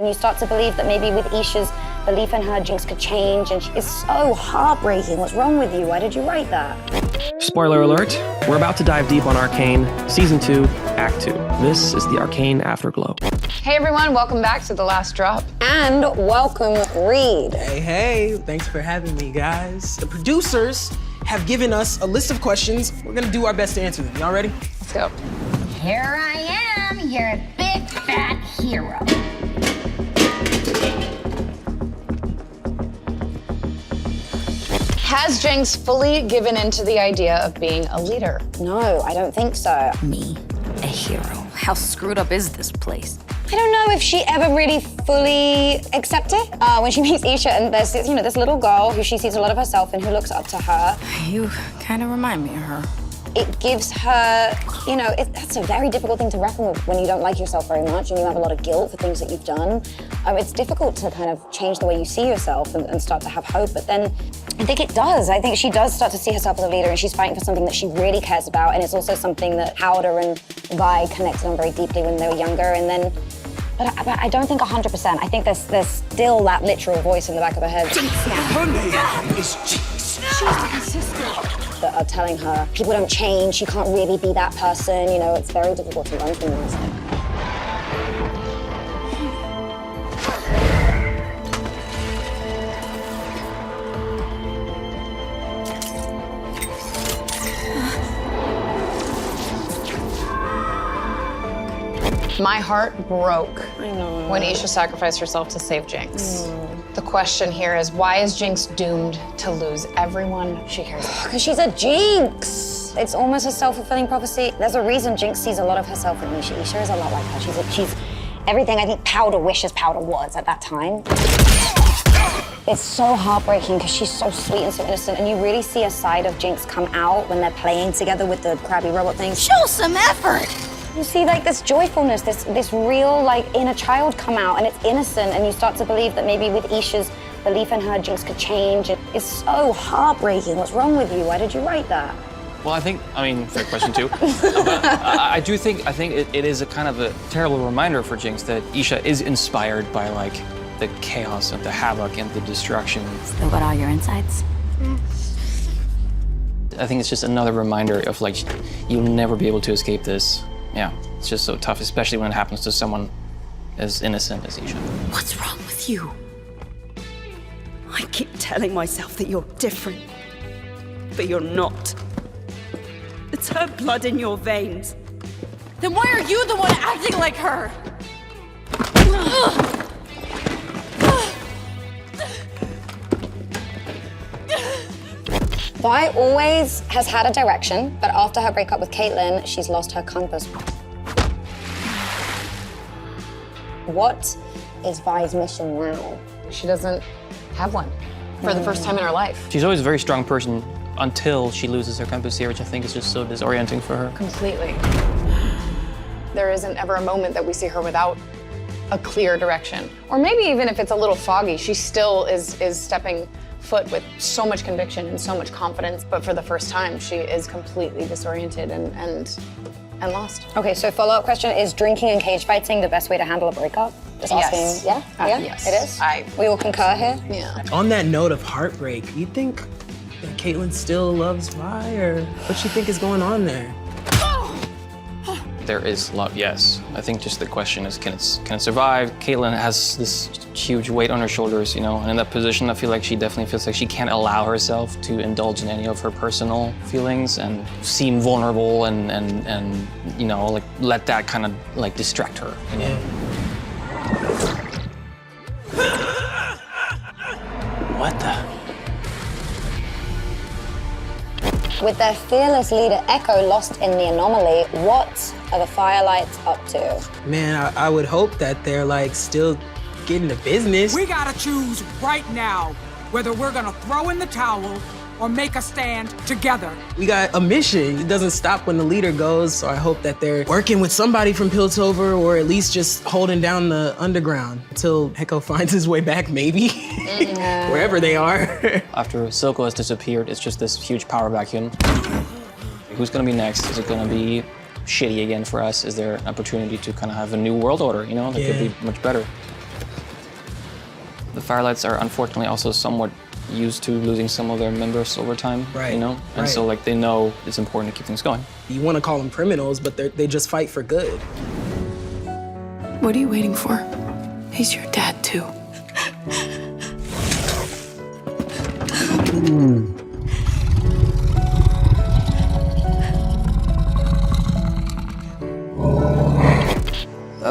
And you start to believe that maybe with Isha's belief in her, Jinx could change, and it's so heartbreaking. What's wrong with you? Why did you write that? Spoiler alert, we're about to dive deep on Arcane, Season 2, Act 2. This is the Arcane Afterglow. Hey everyone, welcome back to The Last Drop. And welcome, Reed. Hey, thanks for having me, guys. The producers have given us a list of questions. We're gonna do our best to answer them. Y'all ready? Let's go. Here I am, your big fat hero. Has Jinx fully given into the idea of being a leader? No, I don't think so. Me, a hero. How screwed up is this place? I don't know if she ever really fully accepted when she meets Isha, and there's this little girl who she sees a lot of herself in, who looks up to her. You kind of remind me of her. It gives her, that's a very difficult thing to reckon with when you don't like yourself very much and you have a lot of guilt for things that you've done. It's difficult to kind of change the way you see yourself and start to have hope, but then I think it does. I think she does start to see herself as a leader, and she's fighting for something that she really cares about, and it's also something that Powder and Vi connected on very deeply when they were younger, and then But I don't think 100%. I think there's still that literal voice in the back of her head. Her name is Jinx. She's my sister. That are telling her, people don't change, you can't really be that person. It's very difficult to run from this. My heart broke I know. when Isha sacrificed herself to save Jinx. The question here is, why is Jinx doomed to lose everyone she cares about? Because she's a Jinx. It's almost a self-fulfilling prophecy. There's a reason Jinx sees a lot of herself in Isha. Isha is a lot like her. She's everything I think Powder wishes Powder was at that time. It's so heartbreaking because she's so sweet and so innocent, and you really see a side of Jinx come out when they're playing together with the crabby robot thing. Show some effort! You see this joyfulness, this real inner child come out, and it's innocent, and you start to believe that maybe with Isha's belief in her, Jinx could change. It's so heartbreaking. What's wrong with you? Why did you write that? Well, fair question too. But I think it is a kind of a terrible reminder for Jinx that Isha is inspired by the chaos and the havoc and the destruction. Still got all your insides? I think it's just another reminder of you'll never be able to escape this. Yeah, it's just so tough, especially when it happens to someone as innocent as Isha. What's wrong with you? I keep telling myself that you're different, but you're not. It's her blood in your veins. Then why are you the one acting like her? Vi always has had a direction, but after her breakup with Caitlyn, she's lost her compass. What is Vi's mission now? She doesn't have one for the first time in her life. She's always a very strong person until she loses her compass here, which I think is just so disorienting for her. Completely. There isn't ever a moment that we see her without a clear direction. Or maybe even if it's a little foggy, she still is stepping foot with so much conviction and so much confidence, but for the first time, she is completely disoriented and lost. Okay, so follow-up question, is drinking and cage fighting the best way to handle a breakup? Just Yes. asking, yeah? Yes. It is? We all concur here? Yeah. On that note of heartbreak, you think that Caitlyn still loves Vi, or what you think is going on there? There is love, yes. I think just the question is, can it survive? Caitlyn has this huge weight on her shoulders, and in that position, I feel like she definitely feels like she can't allow herself to indulge in any of her personal feelings and seem vulnerable and let that kind of distract her. What the? With their fearless leader Echo lost in the anomaly, what are the Firelights up to? Man, I would hope that they're still getting to business. We gotta choose right now whether we're gonna throw in the towel or make a stand together. We got a mission. It doesn't stop when the leader goes, so I hope that they're working with somebody from Piltover, or at least just holding down the underground until Echo finds his way back, maybe. Wherever they are. After Silco has disappeared, it's just this huge power vacuum. Who's gonna be next? Is it gonna be shitty again for us? Is there an opportunity to kind of have a new world order, that could be much better? The Firelights are unfortunately also somewhat used to losing some of their members over time, Right, you know? And so like they know it's important to keep things going. You want to call them criminals, but they just fight for good. What are you waiting for? He's your dad, too.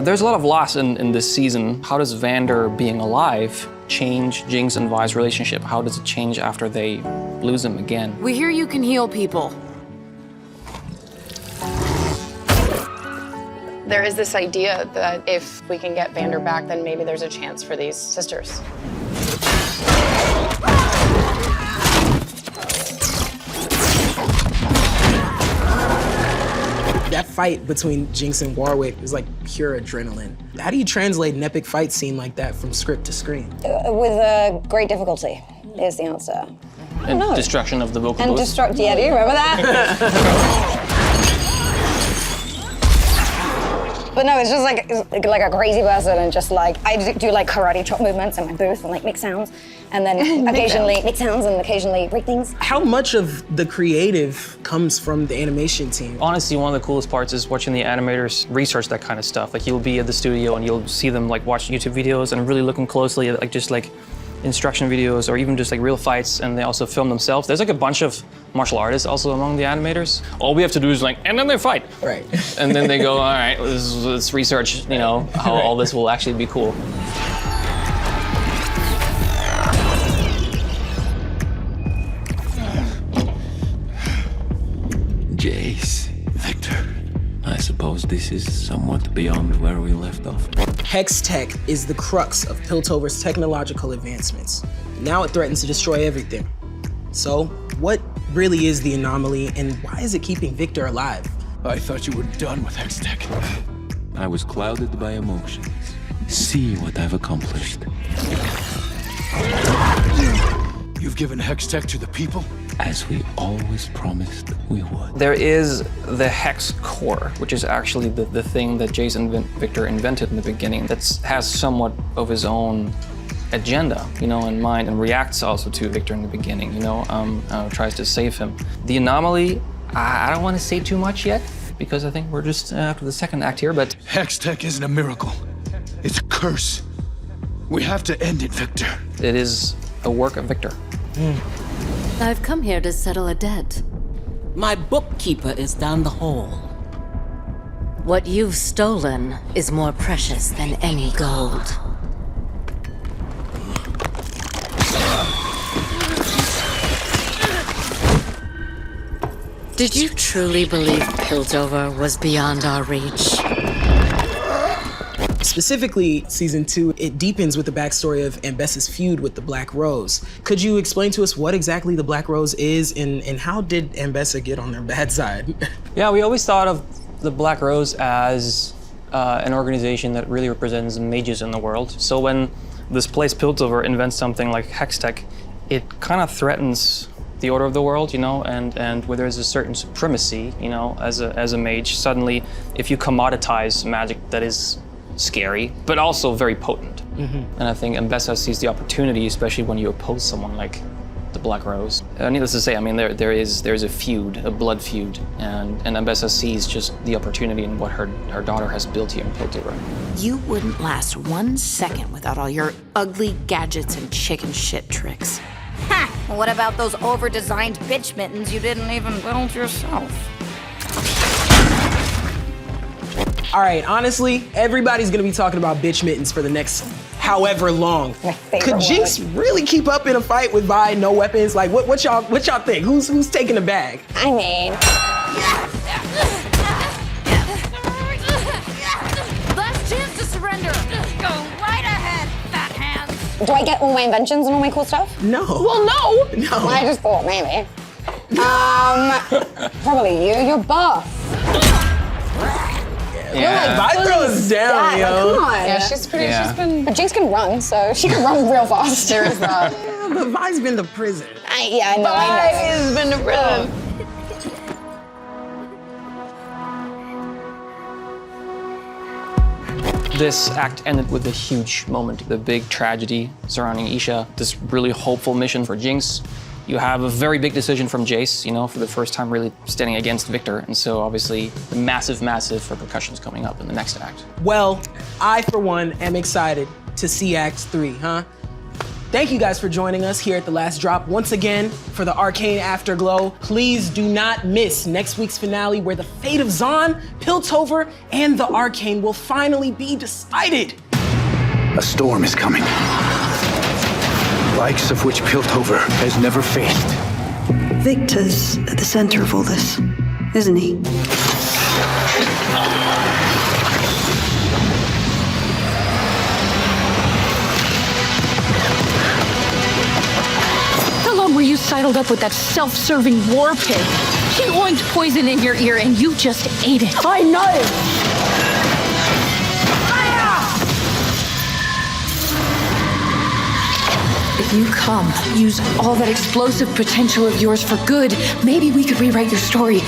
There's a lot of loss in this season. How does Vander being alive change Jinx and Vi's relationship? How does it change after they lose him again? We hear you can heal people. There is this idea that if we can get Vander back, then maybe there's a chance for these sisters. That fight between Jinx and Warwick is like pure adrenaline. How do you translate an epic fight scene like that from script to screen? With great difficulty is the answer. And destruction of the vocal And booth. yeah, do you remember that? But no, it's just like a crazy person, and just like I do like karate chop movements in my booth and like make sounds, and then occasionally make sounds and occasionally break things. How much of the creative comes from the animation team? Honestly, one of the coolest parts is watching the animators research that kind of stuff. Like you'll be at the studio and you'll see them like watch YouTube videos and really looking closely at like instruction videos or even just like real fights, and they also film themselves. There's like a bunch of martial artists also among the animators. All we have to do is like, and then they fight. Right. And then they go, all right, let's research, you know, how all this will actually be cool. Jace, Victor, I suppose this is somewhat beyond where we left off. Hex tech is the crux of Piltover's technological advancements. Now it threatens to destroy everything. So, what really is the anomaly, and why is it keeping Victor alive? I thought you were done with Hextech. I was clouded by emotions. See what I've accomplished. You've given Hextech to the people? As we always promised we would. There is the Hex core, which is actually the thing that Jason Victor invented in the beginning that has somewhat of his own agenda, you know, in mind, and reacts also to Victor in the beginning, you know, tries to save him. The anomaly, I don't want to say too much yet, because I think we're just after the second act here, but... Hextech isn't a miracle. It's a curse. We have to end it, Victor. It is a work of Victor. I've come here to settle a debt. My bookkeeper is down the hall. What you've stolen is more precious than any gold. Did you truly believe Piltover was beyond our reach? Specifically, season 2, it deepens with the backstory of Ambessa's feud with the Black Rose. Could you explain to us what exactly the Black Rose is, and how did Ambessa get on their bad side? Yeah, we always thought of the Black Rose as an organization that really represents mages in the world. So when this place Piltover invents something like Hextech, it kind of threatens the order of the world, you know, and where there's a certain supremacy, you know, as a mage, suddenly if you commoditize magic that is scary, but also very potent. And I think Ambessa sees the opportunity, especially when you oppose someone like the Black Rose. Needless to say, I mean, there's a feud, a blood feud, and Ambessa sees just the opportunity in what her daughter has built here in Piltover. You wouldn't last 1 second without all your ugly gadgets and chicken shit tricks. Ha! What about those over-designed bitch mittens you didn't even build yourself? All right, honestly, everybody's gonna be talking about bitch mittens for the next however long. Could Jinx really keep up in a fight with Vi, no weapons? Like, what y'all think? Who's taking the bag? I mean, Last chance to surrender. Go right ahead, fat hands. do I get all my inventions and all my cool stuff? No. Well, no. No. I just thought maybe. Probably you. You're buff. Yeah. Vi throws down, yo. Come on. Yeah, she's pretty, Yeah. she's been... But Jinx can run, so she can run real fast. There is that. Yeah, but Vi's been to prison. I know. Has been to prison. This act ended with a huge moment, the big tragedy surrounding Isha, this really hopeful mission for Jinx. You have a very big decision from Jace, you know, for the first time really standing against Victor. And so obviously the massive repercussions coming up in the next act. Well, I, for one, am excited to see Act 3, huh? Thank you guys for joining us here at The Last Drop once again for the Arcane Afterglow. Please do not miss next week's finale where the fate of Zaun, Piltover, and the Arcane will finally be decided. A storm is coming, likes of which Piltover has never faced. Victor's at the center of all this, isn't he? How long were you sidled up with that self-serving war pig? She oinked poison in your ear and you just ate it. I know! If you come, use all that explosive potential of yours for good, maybe we could rewrite your story